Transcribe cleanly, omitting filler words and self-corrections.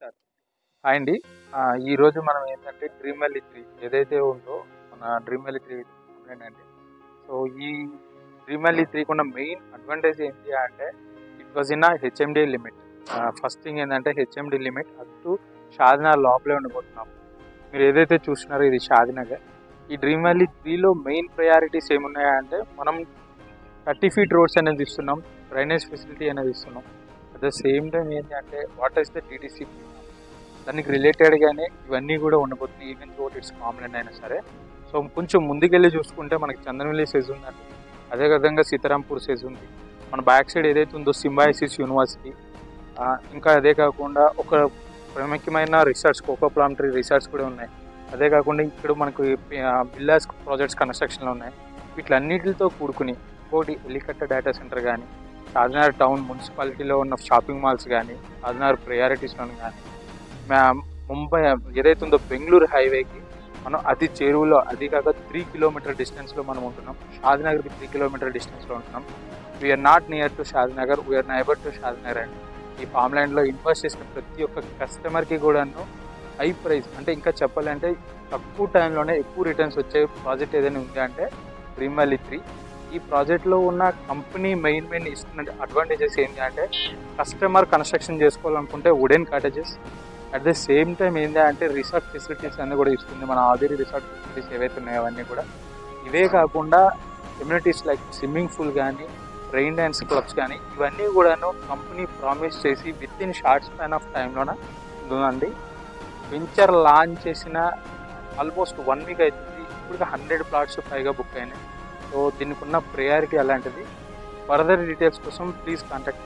Start. Hi అండి. ఈరోజు మనం ఏంటంటే డ్రీమ్ వ్యాలీ 3 ఏదైతే ఉందో మన డ్రీమ్ వ్యాలీ 3 అండి. సో ఈ డ్రీమ్ వ్యాలీ 3 ఉన్న మెయిన్ అడ్వాంటేజ్ ఏంటి అంటే it was in HMD limit. First thing ఏంటంటే HMD limit up to Shadnagar లోపలే ఉండబోతున్నాం. మీరు ఏదైతే చూస్తున్నారో ఇది షాద్నగర్. ఈ డ్రీమ్ వ్యాలీ 3లో మెయిన్ ప్రయారిటీస్ ఏమున్నాయా అంటే మనం 30 feet రోడ్స్ అనేది ఇస్తున్నాం, డ్రైనేజ్ ఫెసిలిటీ అనేది ఇస్తున్నాం. అట్ ద సేమ్ టైం ఏంటి అంటే వాట్ ఈస్ ద టీటీసీ, దానికి రిలేటెడ్గానే ఇవన్నీ కూడా ఉండబోతుంది. ఈవెన్ థోట్ ఇట్స్ కామన్ అయినా సరే. సో కొంచెం ముందుకెళ్ళి చూసుకుంటే మనకి చందనవెల్లి సెజ్ ఉందండి, అదేవిధంగా సీతారాంపూర్ సెజ్ ఉంది. మన బ్యాక్ సైడ్ ఏదైతే ఉందో సింబాయసిస్ యూనివర్సిటీ, ఇంకా అదే కాకుండా ఒక ప్రముఖమైన రిసార్ట్స్ కోకో ప్లామ్ ట్రీ రిసార్ట్స్ కూడా ఉన్నాయి. అదే కాకుండా ఇక్కడ మనకు బిల్లాస్ ప్రాజెక్ట్స్ కన్స్ట్రక్షన్లో ఉన్నాయి. వీటిలన్నిటితో కూడుకుని ఇంకోటి ఎలికట్ట డేటా సెంటర్ కానీ, షాద్నగర్ టౌన్ మున్సిపాలిటీలో ఉన్న షాపింగ్ మాల్స్ కానీ, షాద్నగర్ ప్రయారిటీస్లో కానీ, ముంబై ఏదైతే ఉందో బెంగళూరు హైవేకి మనం అతి చేరువలో, అది కాక 3 kilometer డిస్టెన్స్లో మనం ఉంటున్నాం. షాద్నగర్కి 3 kilometer డిస్టెన్స్లో ఉంటున్నాం. We're not near to Shadnagar, we're neighbour to Shadnagar అండి. ఈ ఫామ్ ల్యాండ్లో ఇన్వెస్ట్ చేసిన ప్రతి ఒక్క కస్టమర్కి కూడాను హై ప్రైస్, అంటే ఇంకా చెప్పాలంటే తక్కువ టైంలోనే ఎక్కువ రిటర్న్స్ వచ్చే ప్రాజెక్ట్ ఏదైనా ఉంది అంటే డ్రీమ్ వ్యాలీ 3. ఈ ప్రాజెక్ట్లో ఉన్న కంపెనీ మెయిన్ ఇస్తున్న అడ్వాంటేజెస్ ఏంటి అంటే కస్టమర్ కన్స్ట్రక్షన్ చేసుకోవాలనుకుంటే wooden cottages, at the same time ఏంటి అంటే రిసార్ట్ ఫెసిలిటీస్ అన్నీ కూడా ఇస్తుంది. మన ఆదిరి రిసార్ట్ ఫెసిలిటీస్ ఏవైతే ఉన్నాయో అవన్నీ కూడా. ఇవే కాకుండా కమ్యూనిటీస్ లైక్ స్విమ్మింగ్ పూల్ కానీ, రెయిన్ డ్యాన్స్ క్లబ్స్ కానీ, ఇవన్నీ కూడాను కంపెనీ ప్రామిస్ చేసి with in short span of టైంలోనే ఉందండి. వెంచర్ లాంచ్ చేసిన ఆల్మోస్ట్ 1 week అవుతుంది. ఇప్పుడు 100 plots పైగా బుక్ అయినాయి. సో దీనికి ఉన్న ప్రయారిటీ అలాంటిది. ఫర్దర్ డీటెయిల్స్ కోసం ప్లీజ్ కాంటాక్ట్